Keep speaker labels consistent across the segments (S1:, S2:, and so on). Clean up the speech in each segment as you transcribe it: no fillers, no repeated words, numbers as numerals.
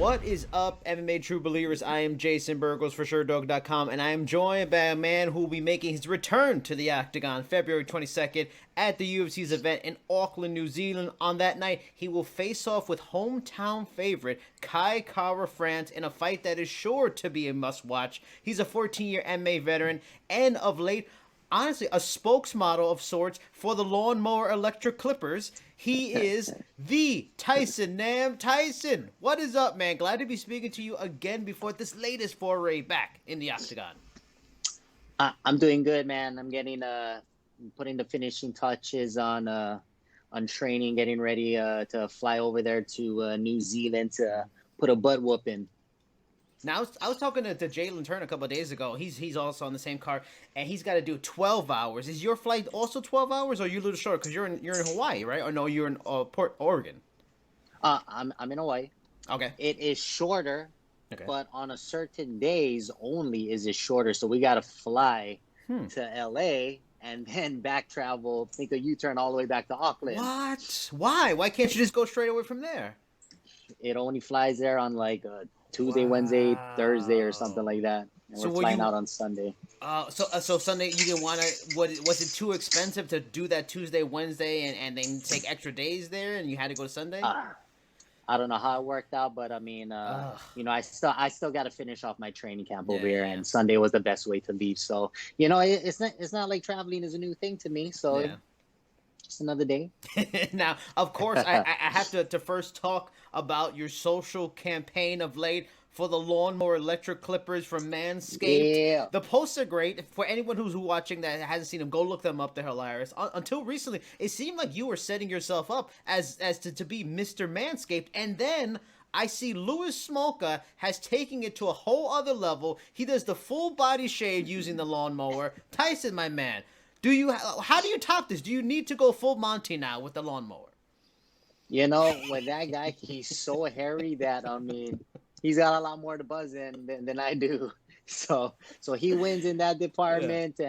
S1: What is up, MMA True Believers? I am Jason Burgos for Sherdog.com, and I am joined by a man who will be making his return to the Octagon February 22nd at the UFC's event in Auckland, New Zealand. On that night, he will face off with hometown favorite Kai Kara France in a fight that is sure to be a must-watch. He's a 14-year MMA veteran, and of late, honestly, a spokesmodel of sorts for the Lawnmower Electric Clippers. He is the Tyson Nam. Tyson, what is up, man? Glad to be speaking to you again before this latest foray back in the Octagon.
S2: I'm doing good, man. I'm getting putting the finishing touches on training, getting ready to fly over there to New Zealand to put a butt whooping.
S1: Now, I was talking to Jalen Turner a couple of days ago. He's also on the same car, and he's got to do 12 hours. Is your flight also 12 hours, or are you a little short? Because you're in Hawaii, right? Or no, you're in Oregon.
S2: I'm in Hawaii.
S1: Okay.
S2: It is shorter,
S1: Okay.
S2: but on a certain days only is it shorter. So we got to fly to LA and then back travel, make a U-turn all the way back to Auckland.
S1: What? Why? Why can't you just go straight away from there?
S2: It only flies there on like Tuesday, Wednesday, Thursday, or something like that. And
S1: So
S2: we're
S1: were
S2: flying
S1: you-
S2: out on Sunday.
S1: So Sunday you didn't want to. Was it too expensive to do that Tuesday, Wednesday, and then take extra days there, and you had to go to Sunday?
S2: I don't know how it worked out, but I mean, I still got to finish off my training camp over here, and Sunday was the best way to leave. So, it's not like traveling is a new thing to me. So, just another day.
S1: Now, of course, I have to first talk about your social campaign of late for the Lawnmower Electric Clippers from Manscaped.
S2: Yeah.
S1: The posts are great. For anyone who's watching that hasn't seen them, go look them up. They're hilarious. Until recently, it seemed like you were setting yourself up as to be Mr. Manscaped. And then I see Louis Smolka has taken it to a whole other level. He does the full body shave using the lawnmower. Tyson, my man, how do you top this? Do you need to go full Monty now with the lawnmower?
S2: With that guy, he's so hairy that, I mean, he's got a lot more to buzz than I do. So he wins in that department,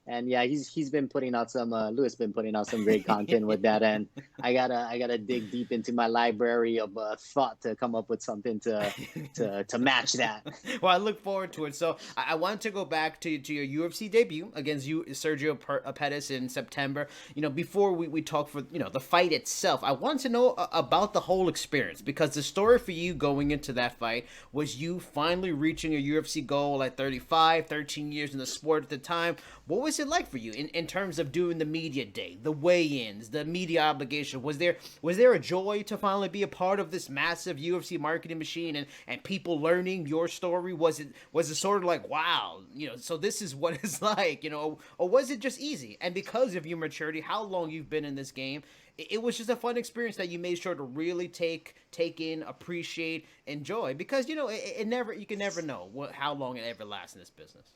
S2: and yeah, he's been putting out some Louis been putting out some great content with that, and I gotta dig deep into my library of thought to come up with something to match that.
S1: Well, I look forward to it. So I wanted to go back to your UFC debut against Sergio Pettis in September. Before we talk for the fight itself, I wanted to know about the whole experience, because the story for you going into that fight was you finally reaching a UFC goal at 35, 13 years in the sport at the time. What was it like for you in terms of doing the media day, the weigh-ins, the media obligation? Was there a joy to finally be a part of this massive UFC marketing machine and people learning your story? Was it sort of like, wow, so this is what it's like, or was it just easy? And because of your maturity, how long you've been in this game, it was just a fun experience that you made sure to really take in, appreciate, enjoy, because you can never know how long it ever lasts in this business.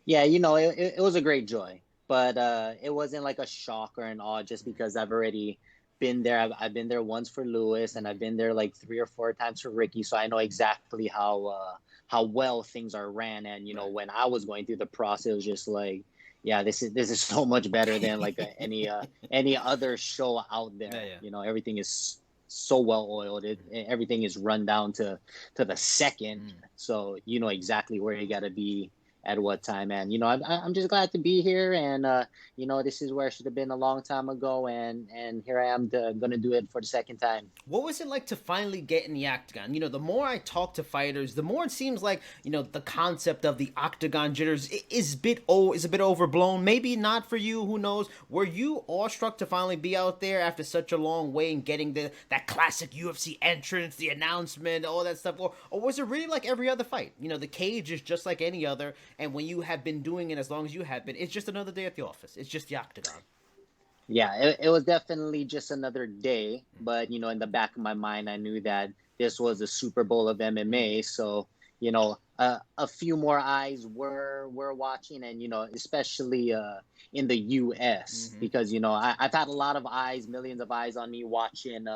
S2: Yeah, it was a great joy, but it wasn't like a shock or an awe just because I've already been there. I've been there once for Lewis, and I've been there like 3 or 4 times for Ricky, so I know exactly how well things are ran. And when I was going through the process, it was just like, yeah, this is so much better than like any other show out there.
S1: Yeah.
S2: Everything is so well oiled. Everything is run down to the second, so you know exactly where you got to be at what time. And I'm just glad to be here, and this is where I should have been a long time ago, and here I am gonna do it for the second time.
S1: What was it like to finally get in the Octagon? The more I talk to fighters, the more it seems like the concept of the Octagon jitters is a bit overblown. Maybe not for you, who knows? Were you awestruck to finally be out there after such a long way and getting that classic UFC entrance, the announcement, all that stuff, or was it really like every other fight? The cage is just like any other. And when you have been doing it as long as you have been, it's just another day at the office. It's just the Octagon.
S2: Yeah, it was definitely just another day. But, in the back of my mind, I knew that this was the Super Bowl of MMA. So, a few more eyes were watching, and, especially in the U.S. Because, I've had a lot of eyes, millions of eyes on me watching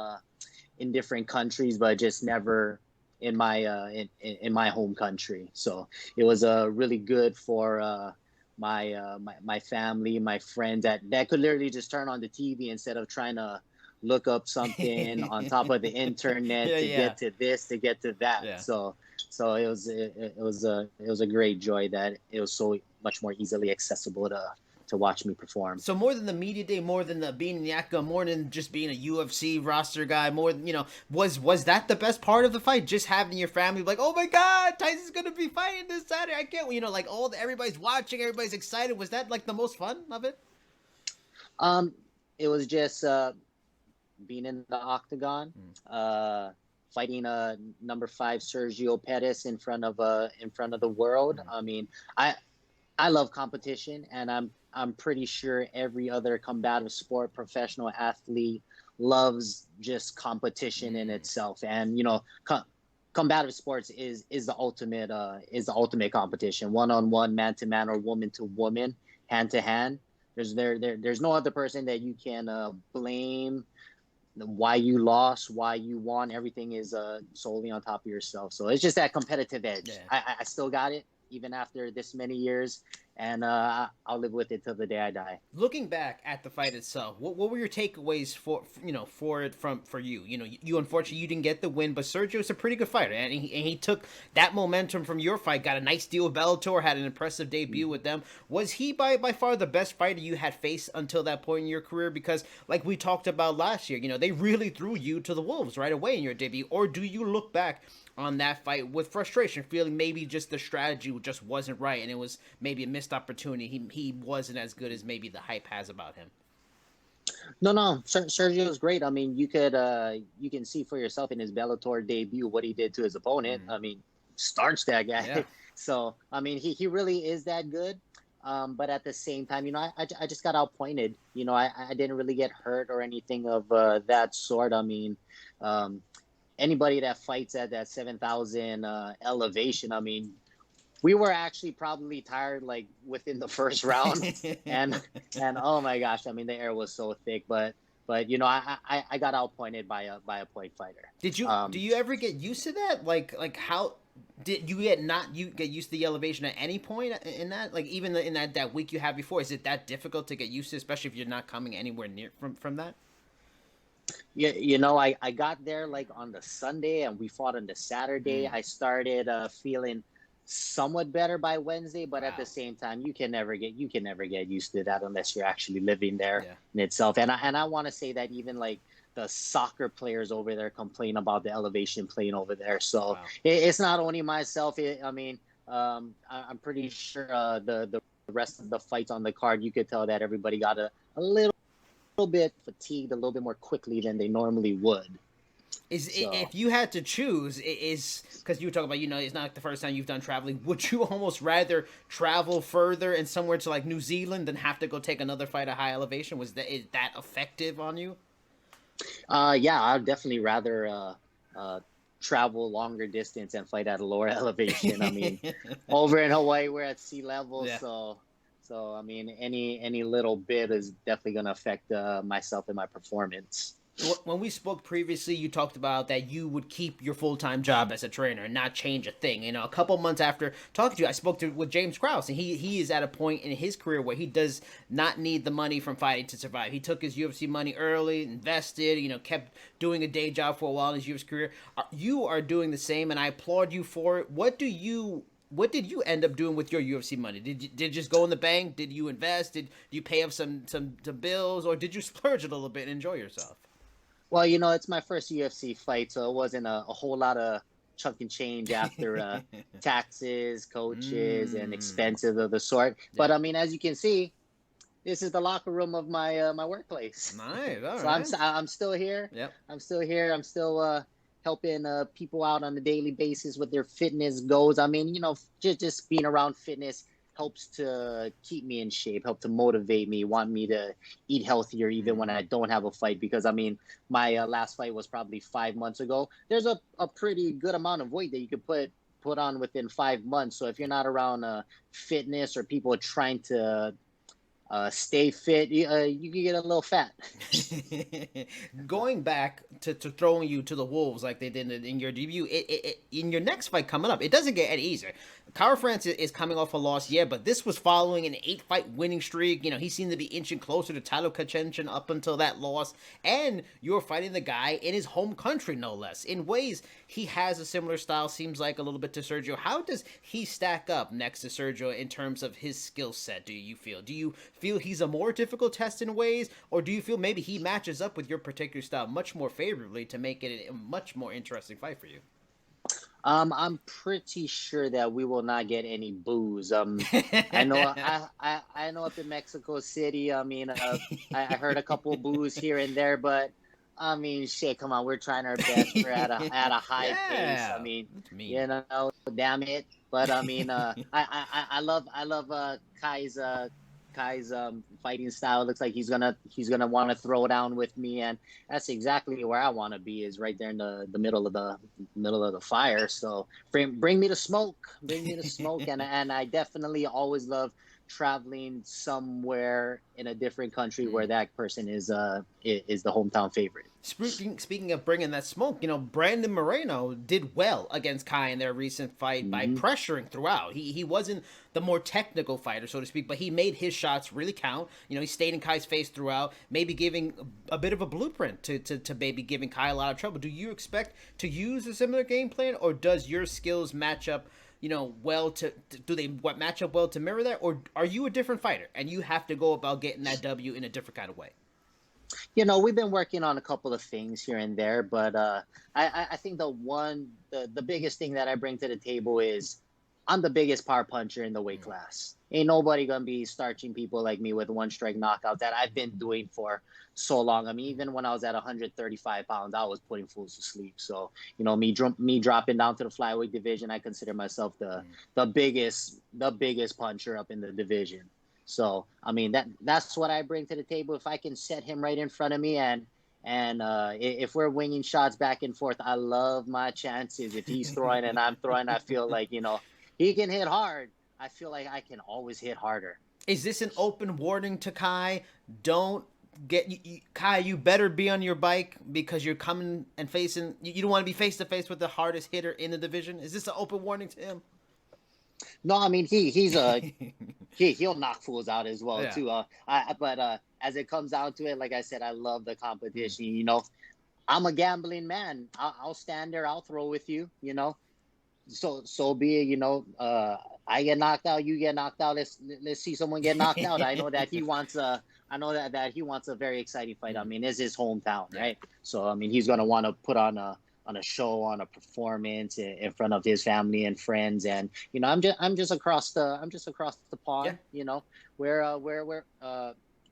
S2: in different countries, but just never in my home country. So it was really good for my family, my friends that could literally just turn on the TV instead of trying to look up something on top of the internet
S1: Yeah,
S2: to
S1: yeah,
S2: get to this, to get to that.
S1: yeah.
S2: So it was a great joy that it was so much more easily accessible to watch me perform.
S1: So more than the media day, more than the being in the octagon, more than just being a UFC roster guy, more than was that the best part of the fight? Just having your family like, oh my God, Tyson's gonna be fighting this Saturday. I can't, like everybody's watching, everybody's excited. Was that like the most fun of it?
S2: Um, it was just being in the octagon, fighting number 5 Sergio Pettis in front of the world. I mean, I love competition, and I'm pretty sure every other combative sport professional athlete loves just competition in itself. And combative sports is the ultimate competition, one on one, man to man, or woman to woman, hand to hand. There's no other person that you can blame why you lost, why you won. Everything is solely on top of yourself. So it's just that competitive edge.
S1: Yeah.
S2: I still got it even after this many years, and I'll live with it till the day I die.
S1: Looking back at the fight itself, what were your takeaways for you? You unfortunately you didn't get the win, but Sergio's a pretty good fighter, and he took that momentum from your fight, got a nice deal with Bellator, had an impressive debut with them. Was he by far the best fighter you had faced until that point in your career? Because like we talked about last year, they really threw you to the wolves right away in your debut. Or do you look back on that fight with frustration, feeling maybe just the strategy just wasn't right, and it was maybe a missed opportunity? He wasn't as good as maybe the hype has about him.
S2: No, Sergio is great. I mean, you can see for yourself in his Bellator debut what he did to his opponent. I mean, starched that guy.
S1: Yeah.
S2: So I mean, he really is that good. But at the same time, I just got outpointed. I didn't really get hurt or anything of that sort. I mean, anybody that fights at that 7,000 elevation, I mean, we were actually probably tired like within the first round, and oh my gosh, I mean, the air was so thick, but I got outpointed by a point fighter.
S1: Do you ever get used to that? Like how did you get used to the elevation at any point in that? Like even in that week you had before, is it that difficult to get used to, especially if you're not coming anywhere near from that?
S2: Yeah, I got there like on the Sunday, and we fought on the Saturday. I started feeling somewhat better by Wednesday, but at the same time, you can never get used to that unless you're actually living there in itself. And I want to say that even like the soccer players over there complain about the elevation playing over there. So it's not only myself. I'm pretty sure the rest of the fights on the card, you could tell that everybody got a little bit fatigued a little bit more quickly than they normally would.
S1: If you had to choose, is because you were talking about, it's not like the first time you've done traveling, would you almost rather travel further and somewhere to like New Zealand than have to go take another fight at high elevation? Is that effective on you?
S2: Yeah, I'd definitely rather travel longer distance and fight at a lower elevation. I mean, over in Hawaii we're at sea level, so I mean, any little bit is definitely going to affect myself and my performance.
S1: When we spoke previously, you talked about that you would keep your full-time job as a trainer and not change a thing. A couple months after talking to you, I spoke with James Krause, and he is at a point in his career where he does not need the money from fighting to survive. He took his UFC money early, invested, kept doing a day job for a while in his UFC career. You are doing the same, and I applaud you for it. What did you end up doing with your UFC money? Did it just go in the bank? Did you invest? Did you pay off some bills, or did you splurge a little bit and enjoy yourself?
S2: Well, it's my first UFC fight, so it wasn't a whole lot of chunk and change after taxes, coaches, and expenses of the sort. Yeah. But I mean, as you can see, this is the locker room of my my workplace.
S1: Nice. All
S2: so
S1: right.
S2: I'm still here.
S1: Yep.
S2: I'm still here. I'm still helping people out on a daily basis with their fitness goals. I mean, just being around fitness helps to keep me in shape, help to motivate me, want me to eat healthier even when I don't have a fight. Because, I mean, my last fight was probably 5 months ago. There's a pretty good amount of weight that you could put on within 5 months. So if you're not around fitness or people trying to stay fit. You can get a little fat.
S1: Going back to throwing you to the wolves like they did in your debut, in your next fight coming up, it doesn't get any easier. Kara France is coming off a loss, yeah, but this was following an 8-fight winning streak. You know, he seemed to be inching closer to title contention up until that loss, and you're fighting the guy in his home country, no less. In ways, he has a similar style, seems like a little bit to Sergio. How does he stack up next to Sergio in terms of his skill set, do you feel? Do you feel he's a more difficult test in ways, or do you feel maybe he matches up with your particular style much more favorably to make it a much more interesting fight for you?
S2: I'm pretty sure that we will not get any boos. I know, I know up in Mexico City. I mean, I heard a couple boos here and there, but I mean, shit, come on, we're trying our best. We're at a high pace. I mean, you know, damn it. But I mean, I love Kai's fighting style. It looks like he's gonna want to throw down with me, and that's exactly where I want to be. Is right there in the middle of the fire. So bring me the smoke, and I definitely always love traveling somewhere in a different country where that person is the hometown favorite.
S1: Speaking of bringing that smoke, you know, Brandon Moreno did well against Kai in their recent fight by pressuring throughout. He wasn't the more technical fighter, so to speak, but he made his shots really count. You know, he stayed in Kai's face throughout, maybe giving a bit of a blueprint to maybe giving Kai a lot of trouble. Do you expect to use a similar game plan, or does your skills match up, you know, well do they match up well to mirror that, or are you a different fighter and you have to go about getting that W in a different kind of way?
S2: You know, we've been working on a couple of things here and there, but I think the biggest thing that I bring to the table is I'm the biggest power puncher in the weight class. Ain't nobody gonna be starching people like me with one strike knockout that I've been doing for so long. I mean, even when I was at 135 pounds, I was putting fools to sleep. So, you know, me dropping down to the flyweight division, I consider myself the biggest puncher up in the division. So, I mean, that's what I bring to the table. If I can set him right in front of me, and if we're winging shots back and forth, I love my chances. If he's throwing and I'm throwing, I feel like, you know, he can hit hard. I feel like I can always hit harder.
S1: Is this an open warning to Kai? Don't get Kai. You better be on your bike because you're coming and facing. You don't want to be face to face with the hardest hitter in the division. Is this an open warning to him?
S2: No, I mean he'll knock fools out as well too. But as it comes down to it, like I said, I love the competition. You know, I'm a gambling man. I'll stand there. I'll throw with you. You know, so be it. You know, I get knocked out. You get knocked out. Let's see someone get knocked out. I know that he wants that he wants a very exciting fight. I mean, it's his hometown, right? So I mean, he's gonna want to put on a show, on a performance in front of his family and friends. And you know, I'm just across the pond. You know, where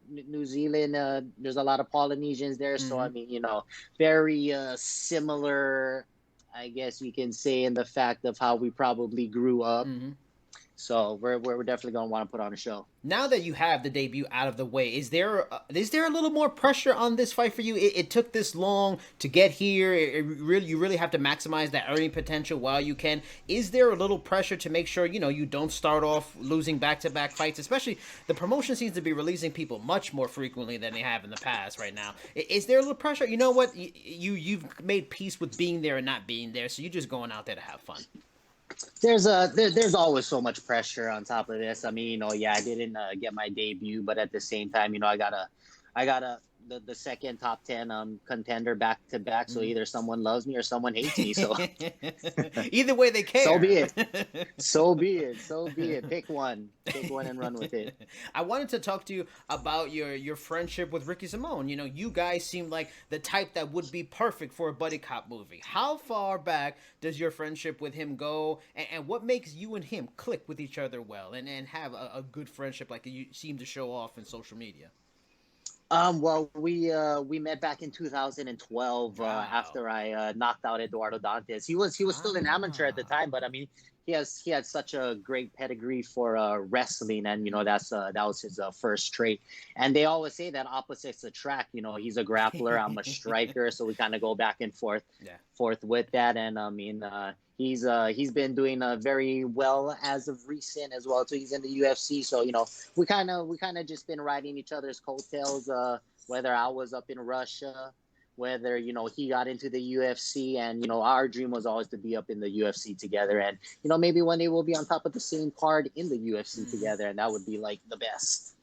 S2: New Zealand, there's a lot of Polynesians there. So I mean, you know, very similar, I guess you can say, in the fact of how we probably grew up. So we're definitely going to want to put on a show.
S1: Now that you have the debut out of the way, is there a little more pressure on this fight for you? It took this long to get here. You really have to maximize that earning potential while you can. Is there a little pressure to make sure, you know, you don't start off losing back-to-back fights? Especially the promotion seems to be releasing people much more frequently than they have in the past right now. Is there a little pressure? You know what? You've made peace with being there and not being there, so you're just going out there to have fun.
S2: There's always so much pressure on top of this. I mean, you know, yeah, I didn't get my debut, but at the same time, you know, I got the second top 10 contender back to back. So either someone loves me or someone hates me. So
S1: either way, they care.
S2: So be it. So be it. Pick one and run with it.
S1: I wanted to talk to you about your friendship with Ricky Simone. You know, you guys seem like the type that would be perfect for a buddy cop movie. How far back does your friendship with him go, and what makes you and him click with each other well and have a good friendship like you seem to show off in social media?
S2: Well, we met back in 2012 after I knocked out Eduardo Dantes. He was still an amateur at the time, but I mean, he had such a great pedigree for wrestling, and that was his first trait. And they always say that opposites attract. He's a grappler, I'm a striker, so we kind of go back and
S1: Yeah.
S2: forth with that. And I mean, he's been doing very well as of recent as well. So he's in the UFC. So we kind of just been riding each other's coattails. Whether I was up in Russia, whether he got into the UFC, and our dream was always to be up in the UFC together, and maybe one day we'll be on top of the same card in the UFC together, and that would be like the best.